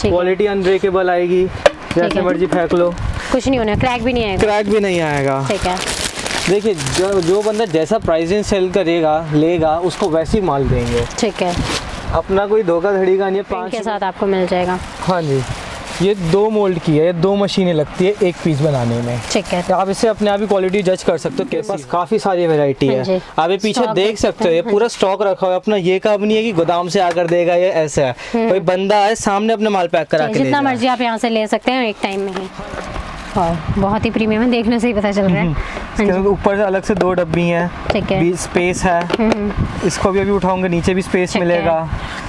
Quality unbreakable आएगी, जैसे मर्जी फेंक लो, कुछ नहीं होना, क्रैक भी नहीं आएगा। क्रैक भी नहीं आएगा। ठीक है, देखिए जो बंदा जैसा प्राइसिंग सेल करेगा लेगा उसको वैसी माल देंगे। ठीक है, अपना कोई धोखाधड़ी का नहीं है। प्रिंट के साथ आपको मिल जाएगा। हाँ जी, ये 2 मोल्ड की है, ये 2 मशीनें लगती है एक पीस बनाने में। ठीक है, आप इससे अपने आप ही क्वालिटी जज कर सकते हो। के पास काफी सारी वैरायटी है, आप ये पीछे देख सकते हो, ये पूरा स्टॉक रखा हुआ है अपना। ये कब नहीं है कि गोदाम से आकर देगा, ये ऐसा है कोई बंदा है सामने अपने माल पैक करा के जितना मर्जी आप यहाँ से ले सकते हैं एक टाइम में ही। बहुत ही प्रीमियम है, देखने से ही पता चल रहा है। ऊपर से अलग से 2 डब्बी हैं, ठीक है, स्पेस है। इसको भी अभी उठाऊंगे, नीचे भी स्पेस मिलेगा,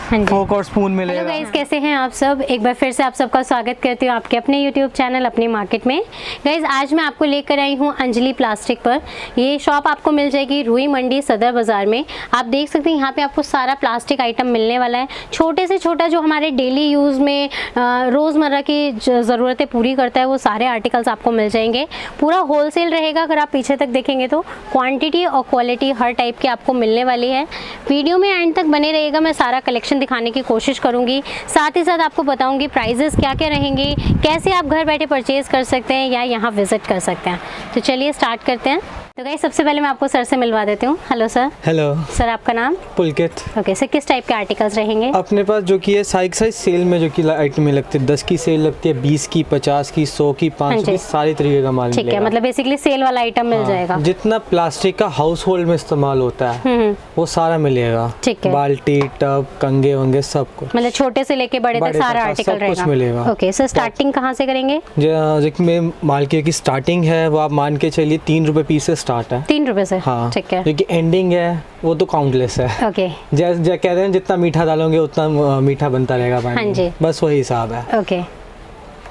फोक और स्पून मिलेगा। हेलो गाइस, कैसे हैं आप सब? एक बार फिर से आप सबका स्वागत करती हूँ आपके अपने YouTube चैनल अपनी मार्केट में। गाइस, आज मैं आपको लेकर आई हूँ अंजलि प्लास्टिक पर। ये शॉप आपको मिल जाएगी रूई मंडी सदर बाज़ार में। आप देख सकते हैं यहाँ पे आपको सारा प्लास्टिक आइटम मिलने वाला है। छोटे से छोटा जो हमारे डेली यूज़ में रोज़मर्रा की ज़रूरतें पूरी करता है वो सारे आर्टिकल्स आपको मिल जाएंगे। पूरा होलसेल रहेगा। अगर आप पीछे तक देखेंगे तो क्वान्टिटी और क्वालिटी हर टाइप की आपको मिलने वाली है। वीडियो में एंड तक बने रहिएगा, मैं सारा कलेक्शन दिखाने की कोशिश करूंगी। साथ ही साथ आपको बताऊंगी प्राइजेस क्या क्या रहेंगे, कैसे आप घर बैठे परचेज कर सकते हैं या यहाँ विजिट कर सकते हैं। तो चलिए स्टार्ट करते हैं। तो गाइस, सबसे पहले मैं आपको सर से मिलवा देती हूँ। Hello sir. हेलो सर, आपका नाम? पुलकित। ओके सर, किस टाइप के आर्टिकल्स रहेंगे अपने पास? जो कि है साइज सेल में जो कि आइटमें लगती है, 10 की सेल लगती है, 20 की, 50 की, 100 की, 500 की, सारी तरीके का माल मिलेगा। ठीक है, मतलब बेसिकली सेल वाला आइटम मिल जाएगा। जितना प्लास्टिक का हाउस होल्ड में इस्तेमाल होता है वो सारा मिलेगा। ठीक है, बाल्टी, टब, कंगे वंगे सब कुछ, मतलब छोटे से लेके बड़े तक सारा आर्टिकल रहेगा, मिलेगा। ओके सर, स्टार्टिंग कहाँ से करेंगे? जो में माल की स्टार्टिंग है वो आप मान के चलिए 3 रुपए पीस से स्टार्ट है। 3 रुपए से? हाँ, ठीक है। जो कि एंडिंग है वो तो काउंटलेस है। ओके, जैसे कहते हैं जितना मीठा डालोगे उतना मीठा बनता रहेगा पानी। हाँ जी, बस वही हिसाब है। ओके,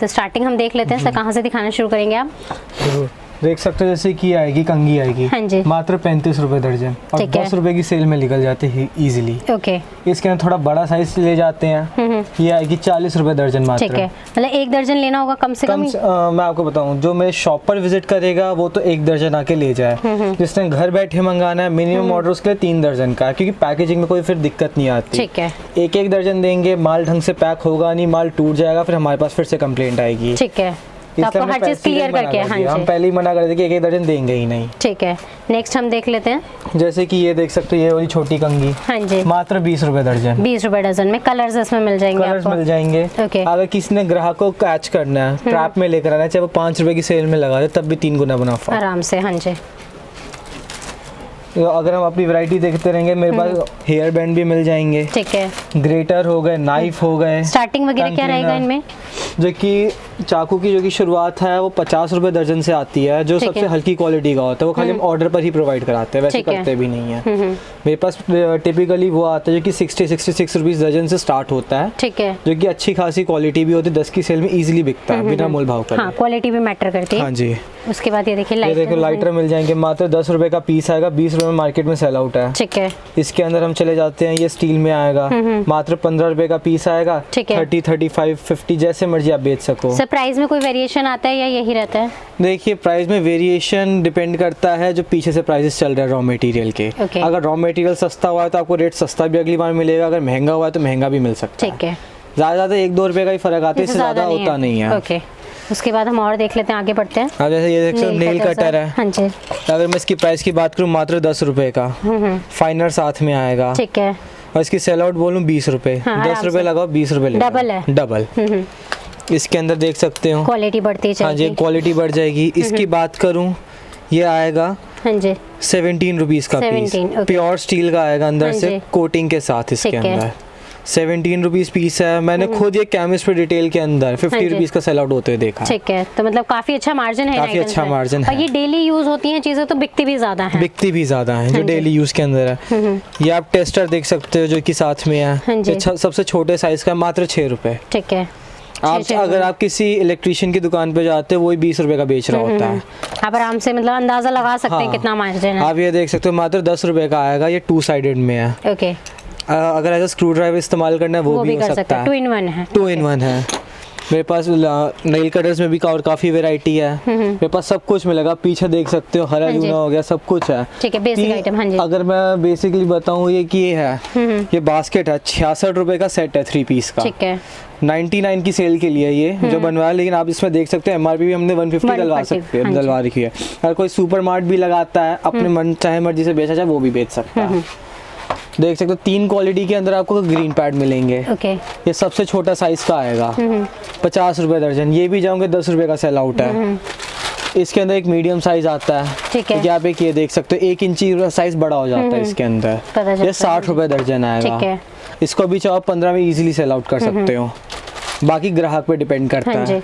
तो स्टार्टिंग हम देख लेते हैं। सर, कहाँ से दिखाना शुरू करेंगे आप? देख सकते हो, जैसे कि आएगी कंगी आएगी, हाँ जी, मात्र 35 रुपए दर्जन और 10 रुपए की सेल में निकल जाते हैं इजीली। ओके, इसके अंदर थोड़ा बड़ा साइज ले जाते हैं, ये आएगी 40 रुपए दर्जन मात्र। ठीक है, मतलब 1 दर्जन लेना होगा कम से कम। मैं आपको बताऊं, जो मेरे शॉप पर विजिट करेगा वो तो 1 दर्जन आके ले जाए। जिसने घर बैठे मंगाना है मिनिमम ऑर्डर उसके लिए 3 दर्जन का है, क्योंकि पैकेजिंग में कोई फिर दिक्कत नहीं आती। ठीक है, 1-1 दर्जन देंगे, माल ढंग से पैक होगा नहीं, माल टूट जाएगा, फिर हमारे पास फिर से कंप्लेंट आएगी। ठीक है, तो आपको हर चीज क्लियर करके, हाँ जी, हम पहले ही मना कर देंगे कि 1-1 दर्जन देंगे ही नहीं। ठीक है, नेक्स्ट हम देख लेते हैं। जैसे कि ये देख सकते हो, ये वाली छोटी कंगी, हाँ जी, मात्र 20 रुपए दर्जन। 20 रुपए डजन में कलर्स इसमें मिल जाएंगे, कलर्स मिल जाएंगे। ओके, अगर किसी ने ग्राहक को कैच करना है, ट्रैप में लेकर आना है, चाहे वो 5 रुपए की सेल में लगा दे तब भी 3 गुना मुनाफा आराम से। हाँ जी, अगर हम अपनी वैरायटी देखते रहेंगे, मेरे पास हेयर बैंड भी मिल जाएंगे। ठीक है, ग्रेटर हो गए, नाइफ हो गए। स्टार्टिंग वगैरह क्या रहेगा इनमें? जो कि चाकू की जो कि शुरुआत है वो 50 रुपए दर्जन से आती है, जो सबसे हल्की क्वालिटी का होता है। वो खाली हम ऑर्डर पर ही प्रोवाइड कराते हैं, वैसे करते भी नहीं है। मेरे पास टिपिकली वो आता है जो कि 60-66 रुपीस दर्जन से स्टार्ट होता है। ठीक है, जो कि अच्छी खासी क्वालिटी भी होती है, 10 की सेल में इजीली बिकता है बिना मोल भाव का। हाँ, क्वालिटी भी मैटर करती है। हाँ जी। उसके बाद ये देखिए लाइटर मिल जाएंगे, मात्र 10 रुपए का पीस आएगा, 20 रुपए में मार्केट में सेल आउट है। ठीक है, इसके अंदर हम चले जाते हैं, ये स्टील में आएगा, मात्र 15 रुपए का पीस आएगा। 30, 35, 50 जैसे मर्जी आप बेच सको। सर, प्राइस में कोई वेरिएशन आता है या यही रहता है? देखिए, प्राइस में वेरिएशन डिपेंड करता है जो पीछे से प्राइसेस चल रहे हैं रॉ मटेरियल के। अगर रॉ मटेरियल सस्ता हुआ है तो आपको रेट सस्ता भी अगली बार मिलेगा, अगर महंगा हुआ है तो महंगा भी मिल सकता है। ठीक है, ज्यादा 1-2 रुपए का ही फर्क आता है, इससे ज्यादा होता नहीं है। ओके, उसके बाद हम और देख लेते हैं, आगे बढ़ते हैं। अब जैसे ये देख सकते हो, नेल कटर है। हाँ जी, अगर मैं इसकी प्राइस की बात करूँ, मात्र 10 रुपए का फाइनर साथ में आएगा। ठीक है, और इसकी सेल आउट बोलूँ 20 रुपए, 10 रुपए लगाओ 20 रुपए ले, डबल है, डबल। इसके अंदर देख सकते हो क्वालिटी बढ़ती जाएगी। हाँ जी, क्वालिटी बढ़ जाएगी। इसकी बात करूँ, ये आएगा हाँ जी 17 रुपीज का पीस, प्योर स्टील का आएगा अंदर से कोटिंग के साथ। इसके अंदर 17 रुपीज पीस है। मैंने खुद ये केमिस्ट पे डिटेल के अंदर 50 रुपीज का सेल आउट होते हुए देखा। ठीक है, तो मतलब काफी अच्छा मार्जिन है, काफी अच्छा मार्जिन है। और ये डेली यूज होती हैं चीजें तो बिकती भी ज्यादा है, बिकती भी ज्यादा है जो डेली यूज के अंदर है। ये आप टेस्टर देख सकते हो जो कि साथ में है, सबसे छोटे साइज का, मात्र 6 रुपए। ठीक है, अगर आप किसी इलेक्ट्रिशियन की दुकान पे जाते हो, वही 20 रुपए का बेच रहा होता है। आप आराम से मतलब अंदाजा लगा सकते हैं कितना मार्जिन है। आप ये देख सकते हो, मात्र 10 रुपए का आएगा। ये 2 साइडेड में है। ओके, अगर ऐसा स्क्रू ड्राइवर इस्तेमाल करना है वो भी हो सकता है। 2 in 1 है। 2 in 1 है। मेरे पास नेल कटर्स में भी और काफी वैरायटी है। मेरे पास सब कुछ मिलेगा, पीछे देख सकते हो हरा यूना हो गया, सब कुछ है। ठीक है, बेसिक आइटम। हाँ जी, अगर मैं बेसिकली बताऊं ये कि ये है, ये बास्केट है, 66 रुपए का सेट है 3 पीस का। ठीक है, 99 की सेल के लिए ये जो बनवाया, लेकिन आप इसमें देख सकते हैं एमआरपी भी हमने 150 डलवा सकते हैं, डलवा रखी है। अगर कोई सुपर मार्ट भी लगाता है अपने मन चाहे मर्जी से बेचा जाए, वो भी बेच सकता है। देख सकते हो 3 क्वालिटी के अंदर आपको ग्रीन पैड मिलेंगे। ओके, ये सबसे छोटा साइज का आएगा, 50 रुपए दर्जन। ये भी जाओगे 10 रुपए का सेल आउट है। इसके अंदर एक मीडियम साइज आता है। ठीक है, आप एक ये देख सकते हो 1 इंची साइज बड़ा हो जाता है इसके अंदर। ये 60 रुपए दर्जन आएगा। ठीक है, इसको भी चाहो 15 में इजीली सेल आउट कर सकते हो, बाकी ग्राहक पे डिपेंड करता है।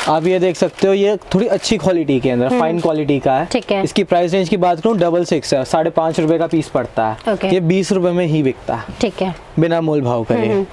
आप ये देख सकते हो ये थोड़ी अच्छी क्वालिटी के अंदर, फाइन क्वालिटी का है। ठीक है, इसकी प्राइस रेंज की बात करूँ 666 है, 5.5 रुपए का पीस पड़ता है। ओके, ये 20 रुपए में ही बिकता है। ठीक है, बिना मोल भाव करे।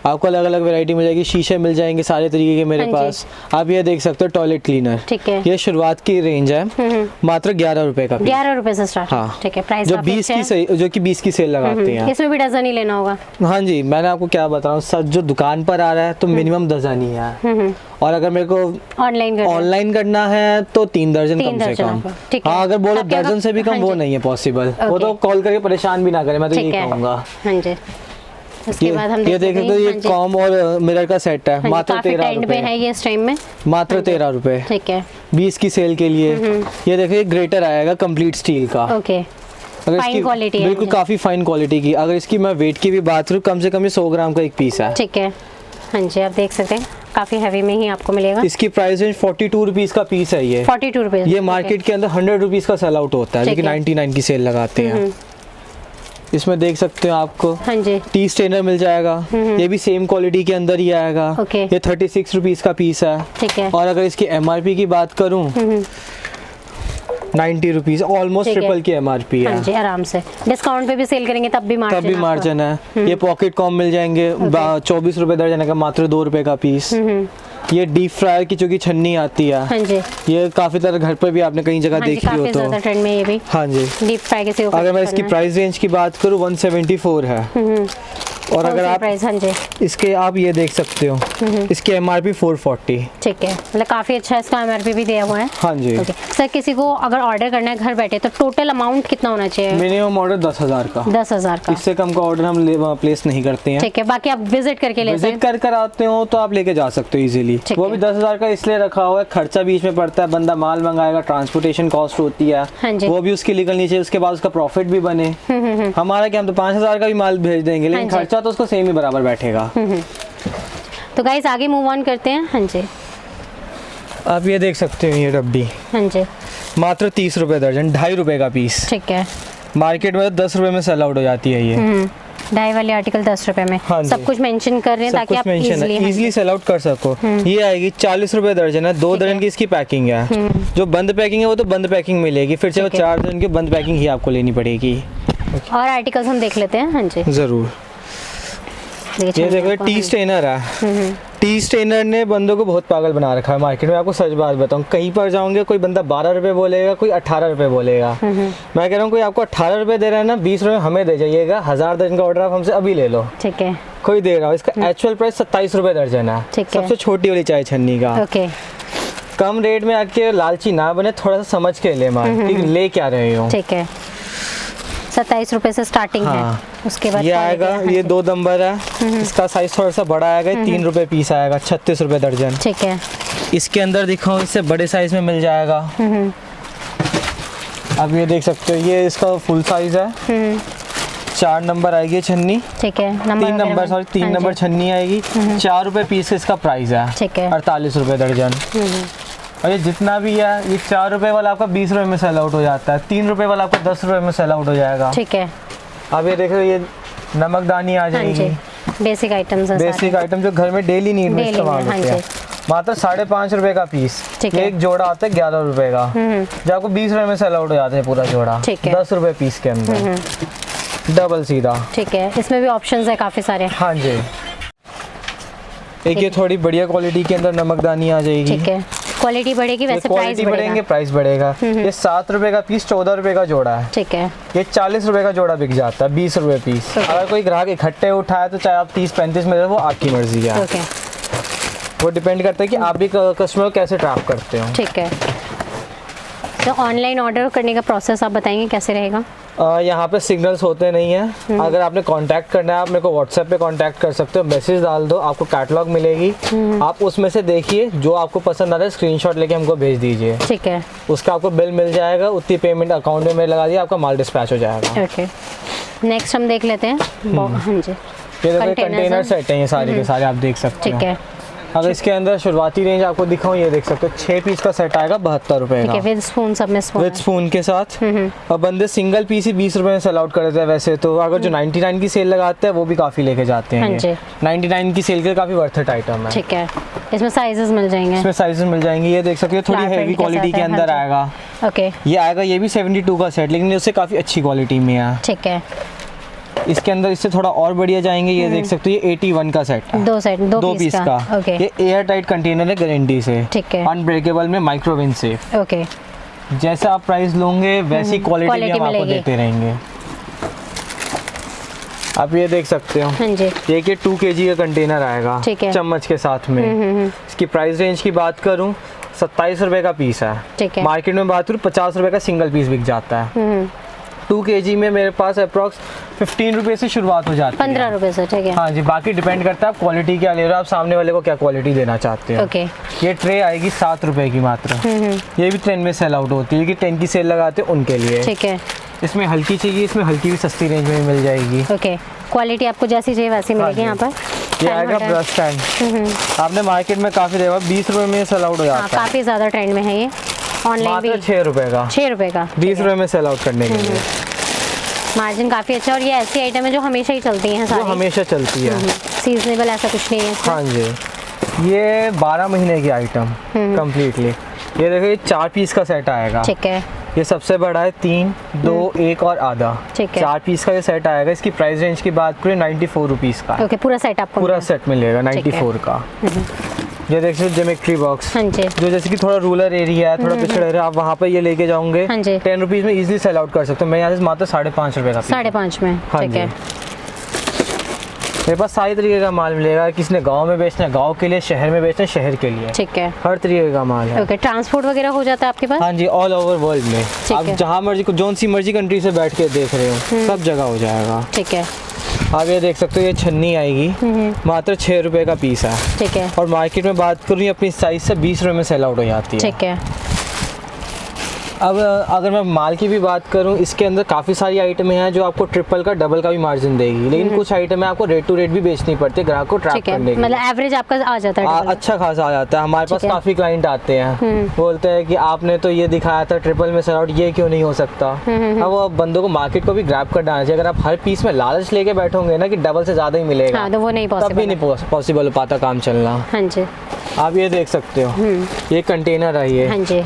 आपको अलग अलग वैरायटी मिल जाएगी, शीशे मिल जाएंगे सारे तरीके के मेरे पास। आप ये देख सकते हो टॉयलेट क्लीनर। ठीक है, ये शुरुआत की रेंज है, मात्र 11 रुपए का। 11 रुपए से स्टार्ट। हाँ, ठीक है, प्राइस जो 20 की सेल लगाते हैं। इसमें भी डजन ही लेना होगा। हाँ जी, मैंने आपको क्या बताऊँ, सच जो दुकान पर आ रहा है तो मिनिमम डजन ही है, और अगर मेरे को ऑनलाइन करना है तो 3 दर्जन कम से कम। हाँ, अगर बोलो दर्जन से भी कम वो नहीं है पॉसिबल। वो तो कॉल करके परेशान भी ना करे, मैं तो यही कहूँगा। हाँ जी, उसके बाद हम ये देख सकते हो, ये कॉम और मिरर का सेट है, मात्र 13 रुपए है ये इस टाइम में, मात्र 13 रुपए। ठीक है, 20 की सेल के लिए। ये देखिए ग्रेटर आएगा कंप्लीट स्टील का। ओके, अगर फाइन क्वालिटी है, बिल्कुल काफी फाइन क्वालिटी की। अगर इसकी मैं वेट की भी बात करूँ, कम से कम ये 100 ग्राम का एक पीस है। ठीक है, हाँ जी, आप देख सकते हैं काफी हैवी में ही आपको मिलेगा। इसकी प्राइस रेंज 42 रुपीज का पीस है। ये 42 रुपीज। ये मार्केट के अंदर 100 रुपीज का सेल आउट होता है, लेकिन 99 की सेल लगाते हैं। इसमें देख सकते हो आपको हाँ जी, टी स्टेनर मिल जाएगा। ये भी सेम क्वालिटी के अंदर ही आएगा। ये 36 रुपीज का पीस है। ठीक है, और अगर इसकी एमआरपी की बात करूं 90 रुपीज, ऑलमोस्ट ट्रिपल की एमआरपी है। हाँ जी, आराम से डिस्काउंट पे भी सेल करेंगे तब भी मार्जिन है। ये पॉकेट कॉम मिल जाएंगे 24 रुपए दर्जन का, मात्र 2 रुपए का पीस। ये डीप फ्रायर की जो की छन्नी आती है। हाँ जी, ये काफी तरह घर पे भी आपने कहीं जगह देखी हो तो ट्रेंड में ये भी। हाँ जी, डीप फ्राई के। अगर मैं इसकी प्राइस रेंज की बात करूँ 174 है। और अगर आप हाँ जी, इसके आप ये देख सकते हो, इसकी एमआरपी 440। ठीक है, मतलब काफी अच्छा इसका एमआरपी भी दिया हुआ है। हाँ जी। सर, किसी को अगर ऑर्डर करना है घर बैठे तो टोटल अमाउंट कितना होना चाहिए? मिनिमम ऑर्डर 10,000 का। 10,000 का, इससे कम का ऑर्डर हम प्लेस नहीं करते हैं। ठीक है, बाकी आप विजिट करके ले विजिट कर आते हो तो आप लेके जा सकते हो इजीली। वो भी 10,000 का इसलिए रखा हुआ है, खर्चा बीच में पड़ता है, बंदा माल मंगाएगा, ट्रांसपोर्टेशन कॉस्ट होती है। हाँ जी, वो भी उसकी निकलनी चाहिए, उसके बाद उसका प्रॉफिट भी बने। हमारा क्या, हम तो 5,000 का भी माल भेज देंगे, लेकिन खर्चा तो उसको सेम ही बराबर बैठेगा। तो गाइस आगे मूव ऑन करते हैं। हाँ जी, आप ये देख सकते हो ये डब्बी। हाँ जी, मात्र 30 रुपए दर्जन, 2.5 रुपए का पीस। ठीक है, मार्केट में 10 रुपए में सेल आउट हो जाती है ये। 2.5 वाले आर्टिकल 10 रुपए में। हाँ, सब कुछ मेंशन कर रहे हैं ताकि आप इजीली सेल आउट कर सको। ये आएगी 40 रुपए दर्जन है, 2 दर्जन की इसकी पैकिंग है। जो बंद पैकिंग है वो तो बंद पैकिंग मिलेगी, फिर से वो 4 दर्जन की बंद पैकिंग ही आपको लेनी पड़ेगी। और आर्टिकल्स हम देख लेते हैं। हाँ जी, जरूर। ये देखो टी स्टेनर है। टी स्टेनर ने बंदों को बहुत पागल बना रखा है मार्केट में। आपको सच बात बताऊं, कहीं पर जाओगे कोई बंदा 12 रुपए बोलेगा, कोई 18 रुपए बोलेगा। मैं कह रहा हूँ कोई आपको 18 रुपए दे रहा है ना, 20 रुपए हमें दे जाइएगा। 1000 दर्जन का ऑर्डर आप हमसे अभी ले लो। ठीक है, कोई दे रहा हो। इसका एक्चुअल प्राइस 27 रुपए दर्जन है, सबसे छोटी वाली चाय छन्नी का। कम रेट में आके लालची ना बने, थोड़ा सा समझ के ले माल, ले क्या रहे हो। ठीक है, 27 रुपए से स्टार्टिंग है। उसके बाद ये आएगा, ये 2 नंबर है। इसका साइज थोड़ा सा बड़ा आएगा, 3 रुपए पीस आएगा, 36 रुपए दर्जन। ठीक है, इसके अंदर दिखाऊं, इससे बड़े साइज में मिल जाएगा। अब ये देख सकते हो, ये इसका फुल साइज है। 4 नंबर आएगी छन्नी। ठीक है, 3 नंबर छन्नी आएगी। 4 रुपए पीस इसका प्राइस है। ठीक है, 48 रुपए दर्जन। और ये जितना भी है, ये 4 रुपए वाला आपका 20 रुपए में सेल आउट हो जाता है, 3 रुपए वाला आपका 10 रुपए में सेल आउट हो जाएगा। ठीक है, अब ये देखो, ये नमकदानी आ जाएगी। बेसिक आइटम्स, बेसिक आइटम जो घर में डेली नीड में इस्तेमाल होते हैं। मात्र 5.5 रुपए का पीस। एक जोड़ा आता है 11 रुपए का, जो आपको 20 रुपए में सेल आउट हो जाता है पूरा जोड़ा। 10 रुपए पीस के अंदर, डबल सीधा। ठीक है, इसमें भी ऑप्शंस है काफी सारे। हाँ जी, एक ये थोड़ी बढ़िया क्वालिटी के अंदर नमकदानी आ जाएगी। ठीक है, क्वालिटी बढ़ेगी वैसे प्राइस बढ़ेगा। प्राइस बढ़ेगा। ये 7 रुपए का पीस, 14 रुपए का जोड़ा है। ठीक है, ये 40 रुपए का जोड़ा बिक जाता है, 20 रुपए पीस। अगर कोई ग्राहक इकट्ठे उठाए तो चाहे आप 30-35 में, वो आपकी मर्जी है। वो डिपेंड करता है कि आप भी कस्टमर को कैसे ट्रैप करते हो। ठीक है, तो ऑनलाइन ऑर्डर करने का प्रोसेस आप बताएंगे कैसे रहेगा? यहाँ पे सिग्नल्स होते नहीं है। अगर आपने कांटेक्ट करना है आप मेरे को व्हाट्सएप पे कांटेक्ट कर सकते हो, मैसेज डाल दो, आपको कैटलॉग मिलेगी, आप उसमें से देखिए जो आपको पसंद आ रहा है स्क्रीनशॉट लेके हमको भेज दीजिए। ठीक है, उसका आपको बिल मिल जाएगा, उतनी पेमेंट अकाउंट में मेरे लगा दिए, आपका माल डिस्पैच हो जाएगा। ओके, नेक्स्ट हम देख लेते हैं। हाँ जी, ये देखो कंटेनर सेट है, ये सारे के सारे आप देख सकते हो। ठीक है, अगर इसके अंदर शुरुआती रेंज आपको दिखाऊं, ये देख सकते हो 6 पीस का सेट आएगा 72 रुपए का, विद स्पून, सब में स्पून, विद स्पून के साथ। और बंदे सिंगल पीस ही 20 रुपए में सेल आउट कर देते हैं वैसे तो। अगर जो 99 की सेल लगाते हैं वो भी काफी लेके जाते हैं। 99 की सेल के काफी वर्थ इट आइटम है। ठीक है, इसमें साइजेस मिल जाएंगे, इसमें साइजेस मिल जाएंगे। ये देख सकते हो थोड़ी हेवी क्वालिटी के अंदर आएगा। ओके, ये आएगा, ये भी 72 का सेट, लेकिन उससे काफी अच्छी क्वालिटी में है। ठीक है, इसके अंदर इससे थोड़ा और बढ़िया जाएंगे। ये देख सकते हो ये 81 का सेट है, दो पीस का। ओके, ये एयर टाइट कंटेनर है गारंटी से। ठीक है, अनब्रेकेबल में, माइक्रोवेव सेफ। ओके, जैसा आप प्राइस लोगे वैसी क्वालिटी हम आपको देते रहेंगे। आप ये देख सकते हो। हाँ जी, ये कि 2 kg का कंटेनर आएगा चम्मच के साथ में। इसकी प्राइस रेंज की बात करूं 27 रुपए का पीस है। ठीक है, मार्केट में बात करूं 50 रुपए का सिंगल पीस बिक जाता है। 2 kg में मेरे पास अप्रॉक्स 15 रुपए से शुरुआत हो जाती है, 15 रुपए से। ठीक है, हाँ जी, बाकी डिपेंड करता है आप क्वालिटी क्या ले रहे हो, आप सामने वाले को क्या क्वालिटी देना चाहते हो। ओके, ये ट्रे आएगी 7 रुपए की मात्र। ये भी ट्रेन में सेल आउट होती है कि 10 की सेल लगाते हैं उनके लिए। ठीक है, इसमें हल्की चाहिए, इसमें हल्की भी सस्ती रेंज में मिल जाएगी। ओके, क्वालिटी आपको जैसी चाहिए वैसी मिलेगी यहाँ पर। ये आएगा ब्रश स्टैंड, आपने मार्केट में काफी देखा 20 रुपए में सेल आउट हो जाता है। काफी ज्यादा ट्रेंड में है ये, ऑनलाइन भी 6 रुपए का, 6 रुपए का 20 रुपए में सेल आउट करने के लिए। मार्जिन काफी अच्छा, और ये ऐसी आइटम है जो हमेशा ही चलती हैं सारी, जो हमेशा चलती है, सीजनेबल ऐसा कुछ नहीं है इसमें। हाँ जी, ये 12 महीने की आइटम कम्प्लीटली। ये देखो ये 4 पीस का सेट आएगा। ठीक है, ये सबसे बड़ा है 3, 2, 1 और आधा। ठीक है, 4 पीस का ये सेट आएगा। इसकी प्राइस रेंज की बात करें 94 रुपीज़ का। ओके, पूरा सेट आपको पूरा सेट मिलेगा 94 का। ये देख सकते हो ज्योमेट्री बॉक्स, हाँ जी, जो जैसे कि थोड़ा रूरल एरिया है, थोड़ा पिछड़ा एरिया, आप वहाँ पे ये लेके जाओगे 10 रुपीज़ में इजीली सेल आउट कर सकते हो। मैं यहाँ से मात्र 5.5 रुपए का, 5.5 में। ठीक है, मेरे पास सारे तरीके का माल मिलेगा। किसी ने गांव में बेचना है गांव के लिए, शहर में बेचना है शहर के लिए। ठीक है, हर तरीके का माल है। ओके, ट्रांसपोर्ट वगैरह हो जाता है आपके पास? हाँ जी, ऑल ओवर वर्ल्ड में। आप जहाँ मर्जी, जोन सी मर्जी कंट्री से बैठ के देख रहे हो सब जगह हो जाएगा। ठीक है, आप ये देख सकते हो ये छन्नी आएगी, मात्र 6 रुपए का पीस है। ठीक है, और मार्केट में बात करूँ अपनी साइज से 20 रुपए में सेल आउट हो जाती है। ठीक है, अब अगर मैं माल की भी बात करूं, इसके अंदर काफ़ी सारी आइटमें हैं जो आपको ट्रिपल का डबल का भी मार्जिन देगी, लेकिन कुछ आइटमें आपको रेट टू रेट भी बेचनी पड़ती है ग्राहक को ट्रैप करने के लिए। मतलब एवरेज आपका आ जाता है, अच्छा खासा आ जाता है। हमारे पास काफ़ी क्लाइंट आते हैं, बोलते हैं कि आपने तो ये दिखाया था ट्रिपल में सेल आउट, ये क्यों नहीं हो सकता। अब वो बंदों को मार्केट को भी ग्रैब कर डालना चाहिए। अगर आप हर पीस में लालच लेके बैठोगे ना कि डबल से ज़्यादा ही मिलेगा, तो वो नहीं तब भी नहीं पॉसिबल हो पाता काम चलना। हाँ जी, आप ये देख सकते हो ये कंटेनर है ये। हाँ जी,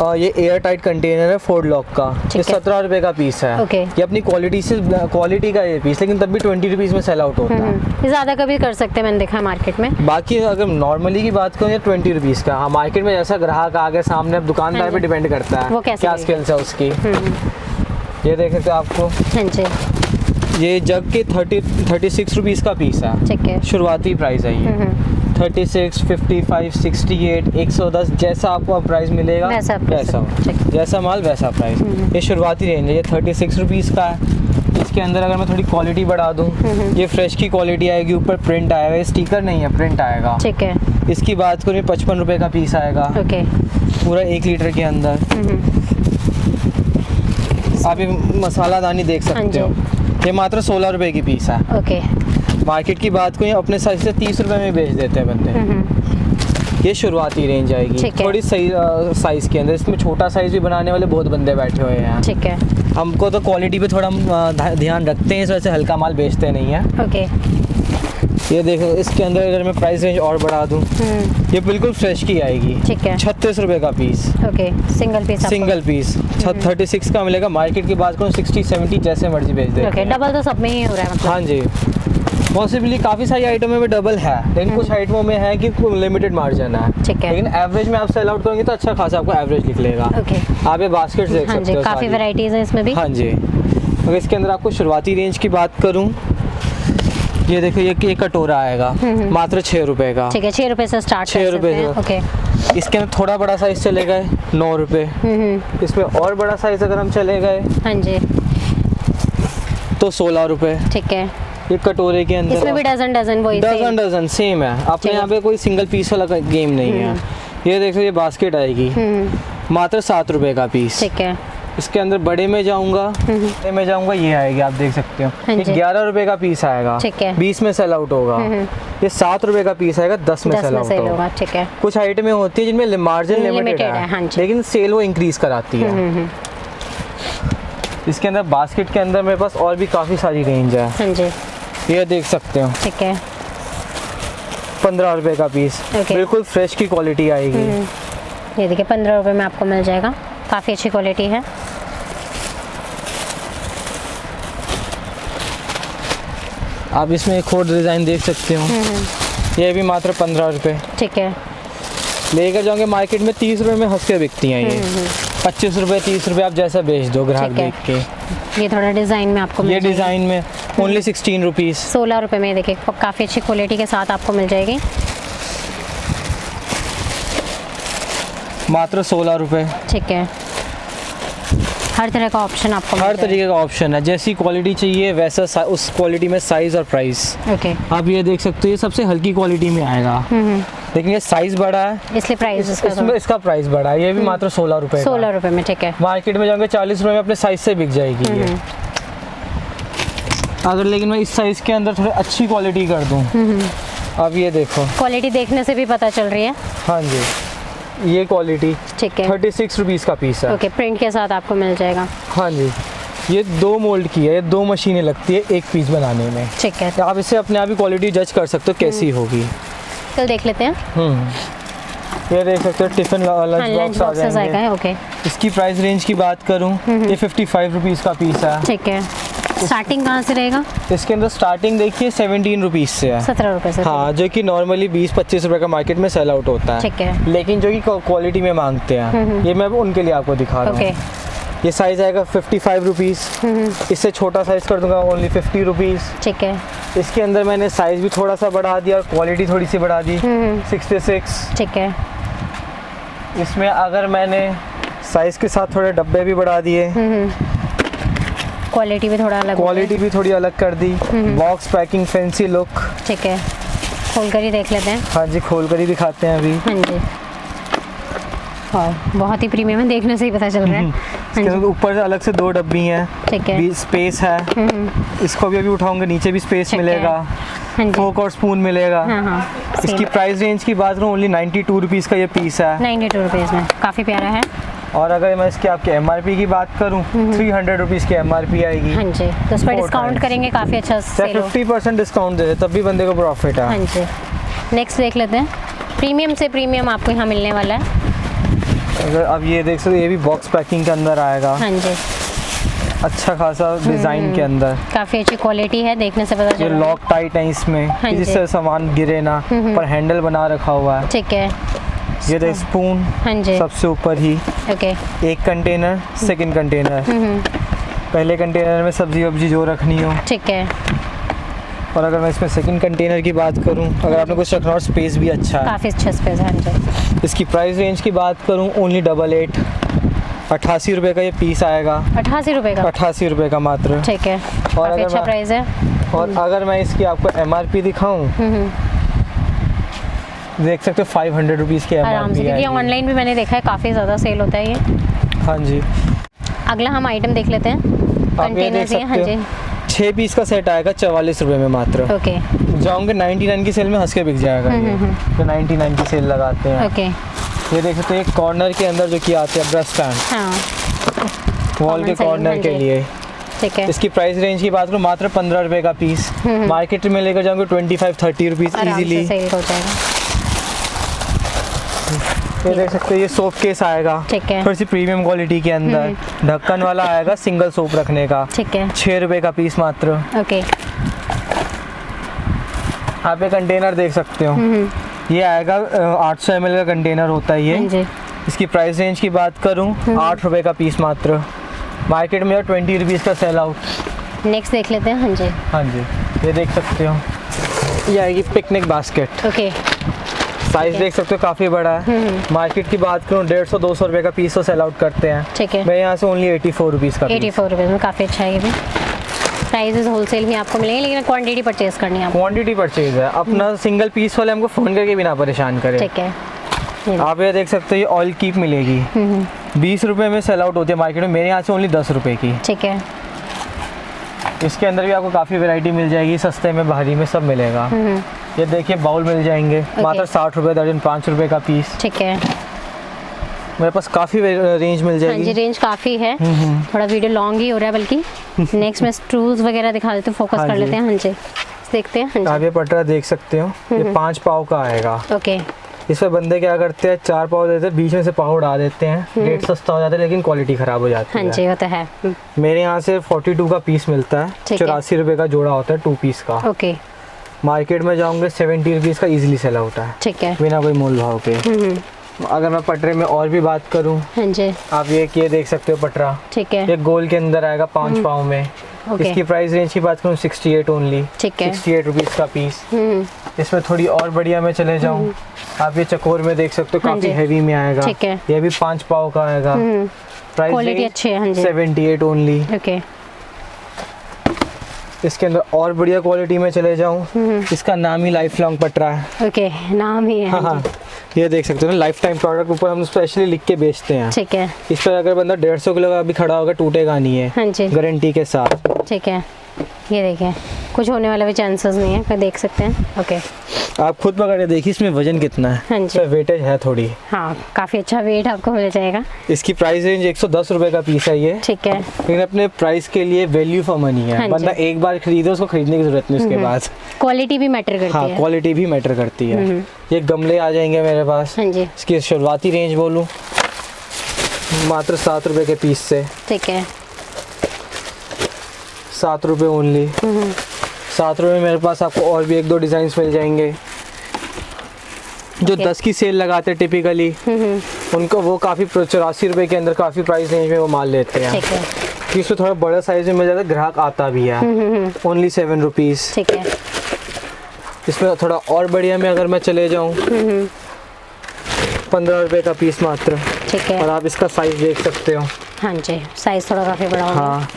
और ये एयर टाइट कंटेनर है फोर्ड लॉक का। ये 17 रुपए का पीस है। ओके, ये अपनी क्वालिटी का ये पीस, लेकिन तब भी 20 रुपीज़ में सेल आउट होता है। ज़्यादा कभी कर सकते हैं, मैंने देखा मार्केट में। बाकी अगर नॉर्मली की बात करूँ ये 20 रुपीज़ का। हाँ, मार्केट में जैसा ग्राहक आगे सामने अब दुकानदार पे डिपेंड करता है क्या स्किल्स है उसकी। ये देख सकते हो आपको। हाँ जी, ये जग के 36 रुपीज़ का पीस है। ठीक है, शुरुआती प्राइस है ये। 36, 55, 68, 110 जैसा आपको प्राइस मिलेगा वैसा जैसा माल वैसा प्राइस। ये शुरुआती रेंज है। ये 36 रुपीज़ का है। इसके अंदर अगर मैं थोड़ी क्वालिटी बढ़ा दूँ, ये फ्रेश की क्वालिटी आएगी, ऊपर प्रिंट आएगा, ये स्टिकर नहीं है प्रिंट आएगा। ठीक है, इसकी बात करूँ 55 रुपए का पीस आएगा। ओके, पूरा 1 लीटर के अंदर। आप ये मसाला दानी देख सकते हो, ये मात्र 16 रुपए की पीस है। ओके, मार्केट की बात करें अपने साइज से 30 रुपए में बेच देते हैं बंदे। ये शुरुआती रेंज आएगी थोड़ी सही साइज के अंदर। इसमें छोटा साइज भी बनाने वाले बहुत बंदे बैठे हुए हैं। ठीक है, हमको तो क्वालिटी पे थोड़ा ध्यान रखते हैं, इस वजह से हल्का माल बेचते नहीं है। ओके, ये देखो इसके अंदर अगर मैं प्राइस रेंज और बढ़ा दूं, ये बिल्कुल फ्रेश की आएगी। ठीक है, 36 रुपए का पीस। ओके, सिंगल पीस 36 का मिलेगा। मार्केट की बात करूँ 60-70 जैसे मर्जी बेच देते हैं। ओके, डबल तो सब में ही हो रहा है मतलब। हाँ जी, पॉसिबली काफ़ी सारी आइटमों में डबल है, लेकिन कुछ आइटमों में है कि लिमिटेड मार्जिन है। ठीक है, लेकिन एवरेज में आप सेल आउट करेंगे तो अच्छा खासा आपको एवरेज निकलेगा। ओके, आप ये बास्केट देख सकते हो, काफ़ी वैरायटीज है इसमें भी। हाँ जी, अगर इसके अंदर आपको शुरुआती रेंज की बात करूँ ये देखो ये कटोरा आएगा मात्र 6 रुपए का। ठीक है, 6 रुपए से स्टार्ट 6 रुपए से। ओके। इसके अंदर थोड़ा बड़ा साइज चले गए 9 रुपए। इसमें और बड़ा साइज अगर हम चले गए हाँ जी तो 16 रुपए। ठीक है, ये कटोरे के अंदर इसमें भी डजन वही डजन सेम है अपने यहाँ पे, कोई सिंगल पीस वाला गेम नहीं है। ये देखो ये बास्केट आएगी मात्र 7 रुपए का पीस। ठीक है, इसके अंदर बड़े में जाऊंगा ये आएगी, आप देख सकते हो हाँ ये जी। 11 रुपए का पीस आएगा। ठीक है। 20 में सेल आउट होगा। ये 7 रुपए का पीस आएगा, 10 में 10 सेल में आउट सेल होगा। होगा। ठीक है, कुछ आइटमें होती है जिनमें मार्जिन लिमिटेड है, हाँ जी। लेकिन सेल वो इंक्रीज कराती है। इसके अंदर बास्केट के अंदर मेरे पास और भी काफ़ी सारी रेंज है। हाँ जी ये देख सकते हो ठीक है, 15 रुपए का पीस, ओके। बिल्कुल फ्रेश की क्वालिटी आएगी। ये देखिए 15 रुपए में आपको मिल जाएगा, काफ़ी अच्छी क्वालिटी है। आप इसमें एक और डिज़ाइन देख सकते हो, ये भी मात्र 15 रुपए। ठीक है, लेकर जाओगे मार्केट में 30 रुपए में हंस के बिकती हैं ये। 25 रुपए 30 रुपए आप जैसा बेच दो ग्राहक ठीक है। देख के। ये थोड़ा डिज़ाइन में आपको ये मिल जाएगी। डिज़ाइन में ओनली 16 रुपीज़। 16 रुपए में देखिए काफ़ी अच्छी क्वालिटी के साथ आपको मिल जाएगी। मात्र 16 रुपए। ठीक है, हर तरह का ऑप्शन आपको मिल हर जाएगा। तरीके का ऑप्शन है, जैसी क्वालिटी चाहिए वैसा उस क्वालिटी में साइज़ और प्राइस। ओके, आप ये देख सकते हो ये सबसे हल्की क्वालिटी में आएगा, लेकिन ये साइज़ बड़ा है इसलिए प्राइस इसमें इसका प्राइस बड़ा है। ये भी मात्र 16 रुपए 16 रुपए में। ठीक है, मार्केट में जाओगे 40 रुपए में अपने साइज से बिक जाएगी ये। अगर लेकिन मैं इस साइज के अंदर थोड़ी अच्छी क्वालिटी कर दूं, अब ये देखो क्वालिटी देखने से भी पता चल रही है। हाँ जी, ये क्वालिटी ठीक है, 36 रुपीज़ का पीस है। ओके, प्रिंट के साथ आपको मिल जाएगा। हाँ जी, ये 2 मोल्ड की है, ये 2 मशीनें लगती है एक पीस बनाने में। ठीक है, आप इससे अपने आप ही क्वालिटी जज कर सकते हो कैसी होगी। कल देख लेते हैं। ये देख सकते हो टिफिन लंच बॉक्स आ बॉक्सेस आएगा। जाएंगे। ओके, इसकी प्राइस रेंज की बात करूं, ये 55 रुपीज़ का पीस है। ठीक है, स्टार्टिंग कहाँ से रहेगा? इसके अंदर स्टार्टिंग देखिए 17 रुपीज़ से है। 17 रुपए से। हाँ, जो कि नॉर्मली 20-25 रुपए का मार्केट में सेल आउट होता है। ठीक है, लेकिन जो कि क्वालिटी में मांगते हैं, ये मैं उनके लिए आपको दिखा रहा ओके, हूँ। ये साइज़ आएगा 55 रुपीज़। इससे छोटा साइज़ कर दूंगा ओनली 50 रुपीज़। ठीक है, इसके अंदर मैंने साइज़ भी थोड़ा सा बढ़ा दिया और क्वालिटी थोड़ी सी बढ़ा दी, 66। ठीक है, इसमें अगर मैंने साइज़ के साथ थोड़े डब्बे भी बढ़ा दिए, क्वालिटी भी थोड़ा अलग क्वालिटी भी थोड़ी अलग कर दी, बॉक्स पैकिंग फैंसी लुक। ठीक है, खोल कर ही देख लेते हैं। हाँ जी, खोल कर ही दिखाते हैं अभी। हाँ जी, और बहुत ही प्रीमियम है, देखने से ही पता चल रहा है। हाँ इसके जी, ऊपर से अलग से 2 डब्बी हैं, ठीक है, भी स्पेस है। इसको भी अभी उठाऊंगे, नीचे भी स्पेस ठीक है। मिलेगा, हाँ जी, फोक और स्पून मिलेगा। हाँ हाँ, इसकी प्राइस रेंज की बात करूँ ओनली 92 रुपीज़ का ये पीस है। 92 रुपीज़ में काफ़ी प्यारा है। और अगर मैं इसके आपके MRP की बात करूँ, 300 रुपीज़ की MRP आएगी। हाँ जी, तो उस पर Four डिस्काउंट times। करेंगे, काफ़ी अच्छा सेल हो। 50% डिस्काउंट दे दे तब भी बंदे को प्रॉफिट है। हाँ जी, नेक्स्ट देख लेते हैं। प्रीमियम से प्रीमियम आपको यहाँ मिलने वाला है। अगर अब ये देख सकते हो, ये भी बॉक्स पैकिंग के अंदर आएगा, हाँ जी, अच्छा खासा डिज़ाइन के अंदर। काफ़ी अच्छी क्वालिटी है, देखने से पता ये चल रहा है। लॉक टाइट है इसमें, हाँ कि जी। जिससे सामान गिरे ना, पर हैंडल बना रखा हुआ है। ठीक है, ये देख स्पून हाँ जी, सबसे ऊपर ही, ओके, एक कंटेनर, सेकंड कंटेनर। पहले कंटेनर में सब्जी वब्जी जो रखनी हो, ठीक है, और अगर मैं इसमें सेकंड कंटेनर की बात करूं, अगर आपने कुछ रखना और स्पेस भी अच्छा है। काफ़ी अच्छा स्पेस है। हाँ जी, इसकी प्राइस रेंज की बात करूं ओनली 88, 88 रुपये का ये पीस आएगा। 88 रुपये का। 88 रुपये का मात्र। ठीक है, काफ़ी अगर अच्छा मैं- प्राइस है। और अगर मैं इसकी आपको MRP दिखाऊं, देख सकते हो 500 रुपीज़ की आराम से, MRP क्योंकि आएगी। ऑनलाइन भी मैंने देखा है काफ़ी ज़्यादा सेल होता है ये। हाँ जी, अगला हम आइटम देख लेते हैं। आप ये देख कंटेनर्स ही हैं। हाँ सकते जी, हो 6 पीस का सेट आएगा 44 रुपये में मात्र। ओके, जाऊंगे 99 की सेल में हंस के बिक जाएगा ये, तो 99 की सेल लगाते हैं। ओके, ये देख सकते हैं एक कॉर्नर के अंदर जो कि आते हैं ब्रश स्टैंड, हाँ, वॉल के Common selling, कॉर्नर हाँ के जी। लिए। ठीक है, इसकी प्राइस रेंज की बात करूँ मात्र 15 रुपये का पीस। मार्केट में लेकर जाऊंगे 25-30 रुपीज़ आराम से ईजिली। सेल हो जाएगा। ये देख सकते हैं ये सोप केस आएगा, ठीक है, थोड़ी सी प्रीमियम क्वालिटी के अंदर, ढक्कन वाला आएगा सिंगल सोप रखने का, ठीक है, 6 रुपये का पीस मात्र। ओके, आप ये कंटेनर देख सकते हो, ये आएगा 800 ml का कंटेनर होता है ये। हाँ जी, इसकी प्राइस रेंज की बात करूं 8 रुपये का पीस मात्र। मार्केट में 20 रुपीज़ का सेल आउट। नेक्स्ट देख लेते हैं। हाँ जी, हाँ जी, ये देख सकते हो ये आएगी पिकनिक बास्केट। ओके, साइज देख सकते हो काफ़ी बड़ा है। मार्केट की बात करूँ 150-200 रुपये का पीस तो सेल आउट करते हैं। ठीक है, मैं यहाँ से ओनली 84 रुपीज़ का। 84 रुपये में काफ़ी अच्छा है ये भी। प्राइजेस होलसेल भी आपको मिलेंगे, लेकिन क्वांटिटी परचेज करनी है आपको। क्वांटिटी परचेज है, अपना सिंगल पीस वाले हमको फ़ोन करके भी ना परेशान करें। ठीक है, आप ये देख सकते हो, ये ऑयल कीप मिलेगी। 20 रुपये में सेल आउट होती है मार्केट में, मेरे यहाँ से ओनली 10 रुपये की। ठीक है, इसके अंदर भी आपको काफ़ी वैरायटी मिल जाएगी, सस्ते में भारी में सब मिलेगा। ये देखिए बाउल मिल जाएंगे मात्र 60 रुपये दर्जन, 5 रुपये का पीस। ठीक है, मेरे पास काफ़ी रेंज मिल हाँ जाएगी। जी, रेंज काफ़ी है। थोड़ा वीडियो लॉन्ग ही हो रहा है, बल्कि नेक्स्ट में टूल्स वगैरह दिखा देते हैं, फोकस कर लेते हैं। हाँ जी, देखते हैं। हाँ आप ये पटरा देख सकते हो, ये 5 पाव का आएगा। ओके, इसमें बंदे क्या करते हैं, 4 पाव देते हैं, बीच में से पाव उड़ा देते हैं, रेट सस्ता हो जाता है लेकिन क्वालिटी ख़राब हो जाती हाँ है। जी, वो तो है। मेरे यहाँ से 42 का पीस मिलता है, ठीक है। 84 रुपये का जोड़ा होता है 2 पीस का। ओके, मार्केट में जाऊँगे 70 रुपीज़ का ईजिली सेल आउट है, ठीक है। बिना कोई मोल भाव के। अगर मैं पटरे में और भी बात करूँ, हाँ जी, आप ये देख सकते हो पटरा, ठीक है। ये गोल के अंदर आएगा 5 पाव में। ओके, इसकी प्राइस रेंज की बात करूँ 68 ओनली, ठीक है। 68 रुपीज़ का पीस। इसमें थोड़ी और बढ़िया मैं चले जाऊँ, आप ये चकोर में देख सकते हो, हाँ काफ़ी जी। हैवी में आएगा। ठीक है। ये भी 5 पाव का आएगा। क्वालिटी प्राइस अच्छी है। हाँ जी, 78 ओनली। ओके, इसके अंदर और बढ़िया क्वालिटी में चले जाऊँ, इसका नाम ही लाइफ लॉन्ग पटरा है। ओके, नाम ही है। हाँ हाँ, ये देख सकते हो ना, लाइफ टाइम प्रोडक्ट ऊपर हम स्पेशली लिख के बेचते हैं। ठीक है, इस पर अगर बंदा 150 किलो का भी खड़ा होगा टूटेगा नहीं है, हाँ जी, गारंटी के साथ। ठीक है। ये देखें, कुछ होने वाला भी चांसेस नहीं है, पर देख सकते हैं। ओके, आप खुद पकड़ के देखिए इसमें वजन कितना है। हाँ जी, इसमें वेटेज है थोड़ी। हाँ, काफ़ी अच्छा वेट आपको मिल जाएगा। इसकी प्राइस रेंज 110 रुपये का पीस है ये। ठीक है, लेकिन अपने प्राइस के लिए वैल्यू फॉर मनी है। हाँ जी। बंदा एक बार खरीदे, उसको खरीदने की जरूरत नहीं उसके बाद। क्वालिटी भी मैटर करती हाँ, है। क्वालिटी भी मैटर करती है। ये गमले आ जाएंगे मेरे पास। हाँ जी, इसकी शुरुआती रेंज बोलूँ मात्र 7 रुपये के पीस से, ठीक है। 7 रुपये ओनली। 7 रुपये में मेरे पास आपको और भी 1-2 डिज़ाइन मिल जाएंगे। जो 10 की सेल लगाते हैं टिपिकली, उनको वो काफ़ी 84 रुपये के अंदर काफ़ी प्राइस रेंज में वो माल लेते हैं। ठीक है, कि इसमें थोड़ा बड़ा साइज में मिल जाता है, ग्राहक आता भी है। Only 7 rupees. ठीक है, इसमें थोड़ा और बढ़िया में अगर मैं चले जाऊँ, 15 रुपये का पीस मात्र। ठीक है। और आप इसका साइज देख सकते हो। हाँ जी, साइज थोड़ा काफ़ी बड़ा होगा। हाँ,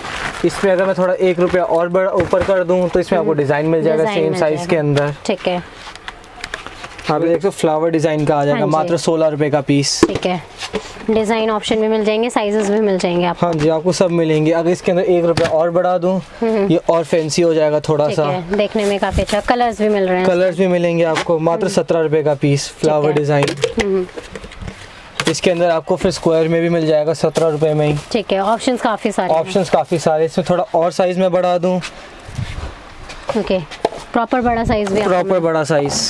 इसमें अगर मैं थोड़ा 1 रुपया और बड़ा ऊपर कर दूँ तो इसमें आपको डिज़ाइन मिल जाएगा डिज़ाइन सेम मिल साइज जाएगा। के अंदर। ठीक है, आप देख सकते फ्लावर डिज़ाइन का आ जाएगा, हाँ जी। मात्र 16 रुपये का पीस। ठीक है। डिज़ाइन ऑप्शन भी मिल जाएंगे, साइजेस भी मिल जाएंगे आपको। हाँ जी, आपको सब मिलेंगे। अगर इसके अंदर 1 रुपया और बढ़ा दूँ, ये और फैंसी हो जाएगा थोड़ा ठीक सा। है, देखने में काफ़ी अच्छा। कलर्स भी मिल रहे हैं। कलर्स भी मिलेंगे आपको, मात्र 17 रुपये का पीस फ्लावर डिज़ाइन। इसके अंदर आपको फिर स्क्वायर में भी मिल जाएगा 17 रुपये में ही। ठीक है, ऑप्शंस काफ़ी सारे हैं। ऑप्शंस काफ़ी सारे। इसमें थोड़ा और साइज़ में बढ़ा दूँ, ओके, प्रॉपर बड़ा साइज भी आपको प्रॉपर बड़ा साइज़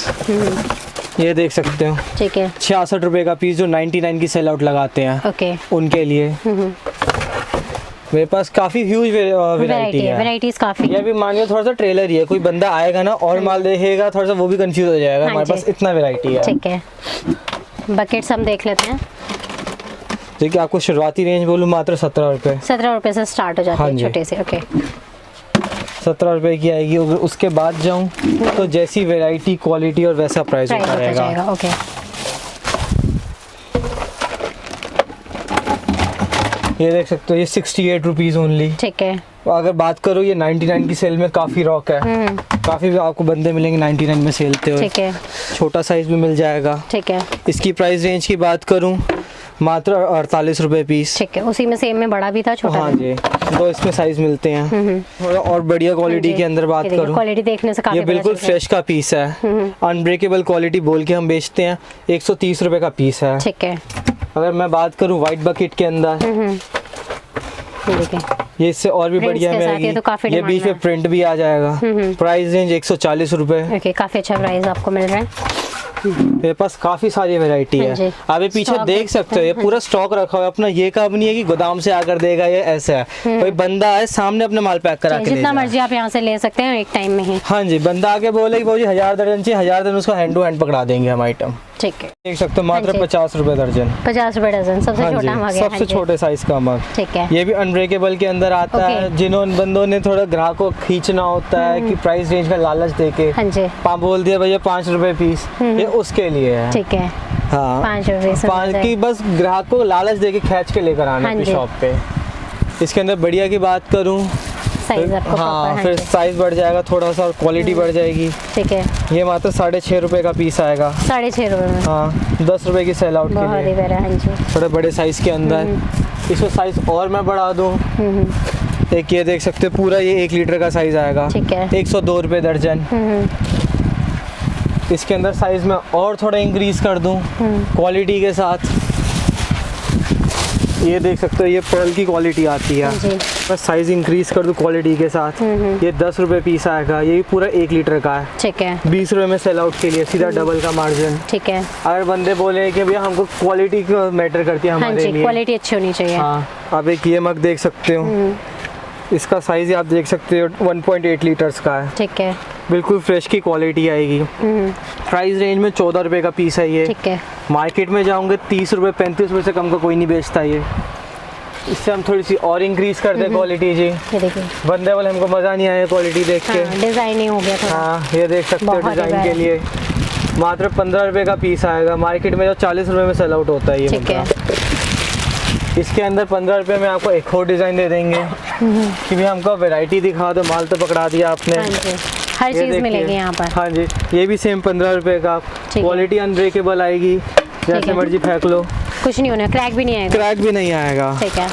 ये देख सकते हो। ठीक है, 66 रुपये का पीस, जो 99 की सेल आउट लगाते हैं ओके। उनके लिए। मेरे पास काफ़ी ह्यूज वैरायटी है। वैराइटीज काफ़ी। ये भी मानिए थोड़ा सा ट्रेलर ही है, कोई बंदा आएगा ना और माल देखेगा, थोड़ा सा वो भी कंफ्यूज हो जाएगा। हाँ हमारे जी। पास इतना वैरायटी है। ठीक है, बकेट्स हम देख लेते हैं। देखिए, आपको शुरुआती रेंज बोलूँ मात्र 17 रुपये। 17 रुपये से स्टार्ट हो जाती हाँ है जी। छोटे से। ओके, 17 रुपये की आएगी। अगर उसके बाद जाऊँ तो जैसी वैरायटी, क्वालिटी और वैसा प्राइस प्राइस होता होता रहेगा। जाएगा। ओके, ये देख सकते हो, ये 68 रुपीज़ ओनली। ठीक है, अगर बात करो, ये 99 की सेल में काफ़ी रॉक है। काफ़ी आपको बंदे मिलेंगे 99 में सेलते हुए। ठीक है, छोटा साइज भी मिल जाएगा। ठीक है, इसकी प्राइस रेंज की बात करूं, मात्र 48 रुपये पीस। ठीक है। उसी में सेम में बड़ा भी था, छोटा हाँ भी। जी, तो इसमें साइज मिलते हैं। थोड़ा और बढ़िया क्वालिटी के अंदर बात करूं, क्वालिटी देखने से काफ़ी ये बिल्कुल फ्रेश का पीस है। अनब्रेकेबल क्वालिटी बोल के हम बेचते हैं। 130 रुपये का पीस है। ठीक है, अगर मैं बात करूं वाइट बकेट के अंदर, ये देखिए, ये इससे और भी Prints बढ़िया के में साथ आएगी। ये तो काफी ये डिमांड बीच में में प्रिंट भी आ जाएगा। प्राइस रेंज 140 रुपये। ओके, काफ़ी अच्छा प्राइस आपको मिल रहा है। मेरे पास काफी सारी वैरायटी हाँ जी। है। आप ये पीछे Stock देख सकते हो, ये पूरा स्टॉक रखा हुआ है अपना। ये कब नहीं है कि गोदाम से आकर देगा, ये ऐसा है कोई बंदा है सामने अपने माल पैक करा के ले जितना जाए। मर्जी आप यहाँ से ले सकते हैं एक टाइम में ही। हाँ जी, बंदा आके बोले कि भाई 1000 दर्जन चाहिए, 1000 दर्जन उसको हैंड टू हैंड पकड़ा देंगे हम आइटम। ठीक है, देख सकते हो मात्र हाँ जी। 50 रुपए दर्जन। 50 रुपए डजन, सबसे हाँ छोटा जी, मग है। सबसे छोटे साइज का मग। ठीक है, ये भी अनब्रेकेबल के अंदर आता ओके। है, जिन्होंने बंदों ने थोड़ा ग्राहक को खींचना होता है कि प्राइस रेंज का लालच देके हाँ जी, बोल दिया भैया 5 रुपए पीस, ये उसके लिए है। ठीक है, हाँ 5 रुपए से 5 की बस ग्राहक को लालच देके खींच के लेकर आना हाँ अपनी जी। शॉप पे। इसके अंदर बढ़िया की बात करूँ साइज आपको हाँ proper, फिर जी। साइज बढ़ जाएगा थोड़ा सा और क्वालिटी बढ़ जाएगी। ठीक है, ये मात्र 6.5 रुपए का पीस आएगा। 6.5 रुपए में, हाँ 10 रुपए की सेल आउट के बहुत ही लिए, प्यारा। हाँ जी, थोड़े बड़े साइज के अंदर। इसको साइज और मैं बढ़ा दूँ, एक ये देख सकते हो पूरा ये 1 लीटर का साइज आएगा। ठीक है, 102 रुपए दर्जन। इसके अंदर साइज में और थोड़ा इंक्रीज कर दूं क्वालिटी के साथ। ये देख सकते हो ये पर्ल की क्वालिटी आती है। हाँ जी, बस साइज इंक्रीज कर दूं क्वालिटी के साथ। ये 10 रुपए पीस आएगा, ये भी पूरा 1 लीटर का है। ठीक है, 20 रुपए में सेल आउट के लिए, सीधा डबल का मार्जिन। ठीक है। अगर बंदे बोले कि भैया हमको क्वालिटी मैटर करती है हाँ हमारे जी, लिए। क्वालिटी अच्छी होनी चाहिए। हाँ अब एक ये मग देख सकते हो, इसका साइज आप देख सकते हो 1.8 लीटर्स का है। ठीक है, बिल्कुल फ्रेश की क्वालिटी आएगी। प्राइस रेंज में 14 रुपए का पीस है ये। ठीक है, मार्केट में जाओगे 30 रुपए 35 रुपए से कम का कोई नहीं बेचता ये। इससे हम थोड़ी सी और इंक्रीज कर दें क्वालिटी जी। ये देखिए, बंदे वाले हमको मजा नहीं आया क्वालिटी देख के। हाँ, डिजाइनिंग हो गया थोड़ा। हाँ ये देख सकते हो बहुत ही डिजाइन के प्यारा। लिए मात्र 15 रुपए का पीस आएगा। मार्केट में जो 40 रुपए में सेल आउट होता है ये ठीक है, मुद्रा। इसके अंदर 15 रुपए में आपको एक और डिजाइन दे देंगे कि भी हमको वैरायटी दिखा दो, माल तो पकड़ा दिया आपने। हाँ जी, हर ये चीज देखिए। मिलेगी यहाँ पर। हाँ जी, ये भी सेम 15 रुपए का। ठीक है। क्वालिटी अनब्रेकेबल आएगी, जैसे है। मर्जी फेंक लो, कुछ नहीं होना, क्रैक भी नहीं आएगा। क्रैक भी नहीं आएगा। ठीक है,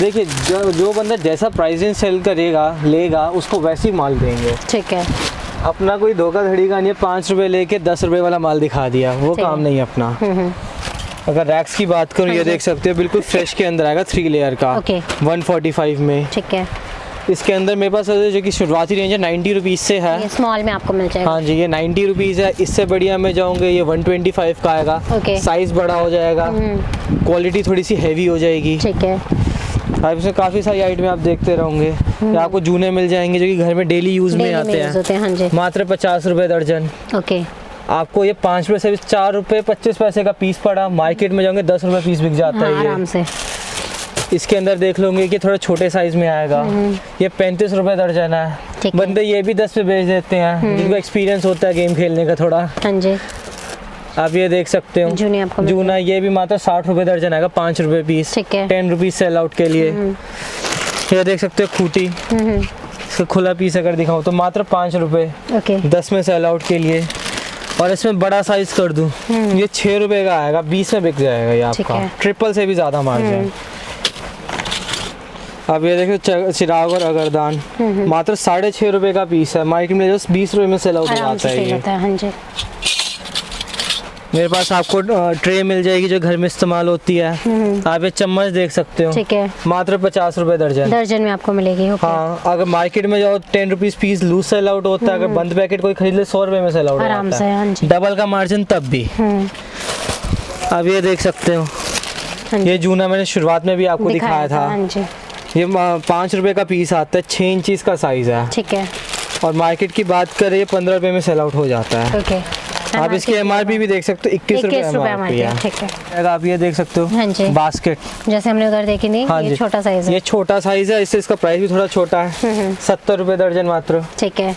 देखिए जो बंदा जैसा प्राइसिंग सेल करेगा लेगा उसको वैसी माल देंगे। ठीक है, अपना कोई धोखाधड़ी का नहीं है, 5 रुपए लेके 10 रुपए वाला माल दिखा दिया, वो ठीक काम है। नहीं है अपना। अगर रैक्स की बात करूँ, हाँ ये जी। देख सकते हो बिल्कुल फ्रेश के अंदर आएगा 3 लेयर का, ओके। 145 में। ठीक है, इसके अंदर मेरे पास जो कि शुरुआती रेंज है 90 रुपीज़ से है। ये स्मॉल में आपको मिल जाएगा। हाँ जी, ये 90 रुपीज़ है। इससे बढ़िया में जाऊँगे ये 125 का आएगा। ओके। साइज़ बड़ा हो जाएगा, क्वालिटी थोड़ी सी हैवी हो जाएगी। ठीक है, अब इसमें काफ़ी सारी आइटम आप देखते रहोगे। ये आपको जूने मिल जाएंगे जो कि घर में डेली यूज़ में डेली में आते यूज होते हैं। हाँ जी, हैं, मात्र 50 रुपए दर्जन। ओके, आपको ये 5 रुपए से भी 4 रुपए 25 पैसे का पीस पड़ा, मार्केट में जाओगे 10 रुपए पीस बिक जाता हाँ, है आराम ये। से। इसके अंदर देख लोगे कि थोड़ा छोटे साइज में आएगा, ये 35 रुपए दर्जन है। ठीक है। बंदे ये भी 10 पे बेच देते हैं जिनको एक्सपीरियंस होता है गेम खेलने का थोड़ा। हाँ जी, आप ये देख सकते हो जूने आपको मिल जूना, ये भी मात्र 60 रुपए दर्जन आएगा, 5 रुपए पीस। ठीक है। 10 रुपीज सेल आउट के लिए। ये देख सकते हो खूटी, इसका खुला पीस अगर दिखाऊं तो मात्र 5 रुपए, ओके, 10 में सेल आउट के लिए। और इसमें बड़ा साइज कर दूं, ये 6 रुपए का आएगा, 20 में बिक जाएगा ये ठीक आपका। है। ट्रिपल से भी ज्यादा मार्जिन। अब ये देखो चिराग और अगरदान, मात्र 6.5 रुपए का पीस है, मार्केट में जस्ट 20 रुपए में सेल आउट हो आराम से जाता है सेल ये। होता है। हाँ जी, मेरे पास आपको ट्रे मिल जाएगी जो घर में इस्तेमाल होती है। आप ये चम्मच देख सकते हो, ठीक है, मात्र 50 रुपए दर्जन। दर्जन में आपको मिलेगी। ओके, हाँ अगर मार्केट में जाओ 10 rupees piece loose sell out होता है, अगर बंद पैकेट कोई खरीद ले 100 रुपए में सेल आउट आराम होता से। है, हाँ जी, डबल का मार्जिन तब भी। अब ये देख सकते हो, हाँ जी, ये जूना मैंने शुरुआत में भी आपको दिखाया था। हाँ जी, ये 5 रुपए का पीस आता है, 6 इंचीज का साइज है। ठीक है, और मार्केट की बात करें 15 रुपए में सेल आउट हो जाता है। ओके। आप इसकी MRP भी देख सकते हो, 21 रुपए 21 रुपए MRP है। ठीक है। अगर आप ये देख सकते हो हाँ जी, बास्केट, जैसे हमने उधर देखी थी, हाँ ये जी, छोटा साइज है। ये छोटा साइज है, इससे इसका प्राइस भी थोड़ा छोटा है, 70 रुपए दर्जन मात्र। ठीक है,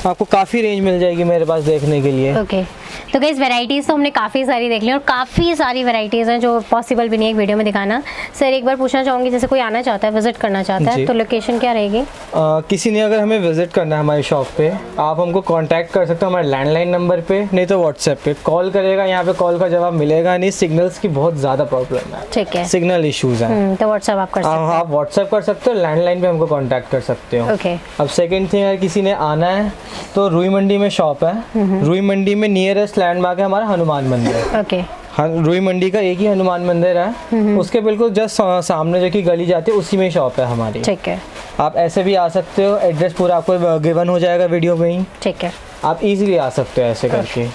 आपको काफ़ी रेंज मिल जाएगी मेरे पास देखने के लिए। ओके। तो गाइस वैरायटीज़ तो हमने काफ़ी सारी देख ली और काफ़ी सारी वैरायटीज़ हैं जो पॉसिबल भी नहीं है एक वीडियो में दिखाना। सर एक बार पूछना चाहूँगी, जैसे कोई आना चाहता है, विजिट करना चाहता है, जी। तो लोकेशन क्या रहेगी? किसी ने अगर हमें विजिट करना है हमारी शॉप पे, आप हमको कांटेक्ट कर सकते हो हमारे लैंडलाइन नंबर पे, नहीं तो व्हाट्सएप पे कॉल करेगा। यहाँ पे कॉल का जवाब मिलेगा नहीं, सिग्नल्स की बहुत ज़्यादा प्रॉब्लम है, ठीक है, सिग्नल इश्यूज हैं। तो व्हाट्सएप आप कर सकते हैं। आप व्हाट्सएप कर सकते हो, लैंडलाइन पे हमको कांटेक्ट कर सकते हो। ओके, अब सेकंड थिंग, अगर किसी ने आना है तो रुई मंडी में शॉप है। रुई मंडी में नियरेस्ट लैंडमार्क है हमारा हनुमान मंदिर। ओके, हाँ, रुई मंडी का एक ही हनुमान मंदिर है, उसके बिल्कुल जस्ट सामने जो कि गली जाती है उसी में शॉप है हमारी। ठीक है, आप ऐसे भी आ सकते हो, एड्रेस पूरा आपको गिवन हो जाएगा वीडियो में ही, ठीक है। आप इजीली आ सकते हो ऐसे करके।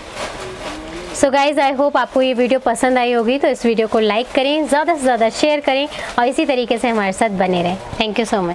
सो गाइज आई होप आपको ये वीडियो पसंद आई होगी, तो इस वीडियो को लाइक करें, ज़्यादा से ज़्यादा शेयर करें और इसी तरीके से हमारे साथ बने रहें। Thank you so much.